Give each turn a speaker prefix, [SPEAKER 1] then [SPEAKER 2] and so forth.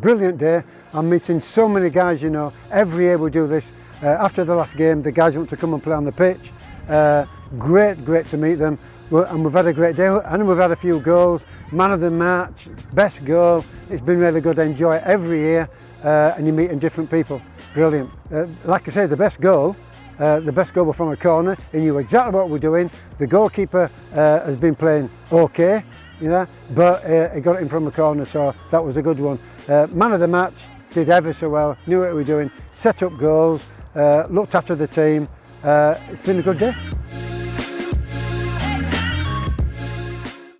[SPEAKER 1] Brilliant day. I'm meeting so many guys, you know, every year we do this. After the last game, the guys want to come and play on the pitch. Great to meet them. And we've had a great day, and we've had a few goals. Man of the match, best goal. It's been really good. I enjoy it every year, and you're meeting different people. Brilliant. Like I say, the best goal was from a corner. He knew exactly what we're doing. The goalkeeper has been playing okay, you know, but he got it in from a corner, so that was a good one. Man of the match did ever so well, knew what we were doing, set up goals, looked after the team. It's been a good day.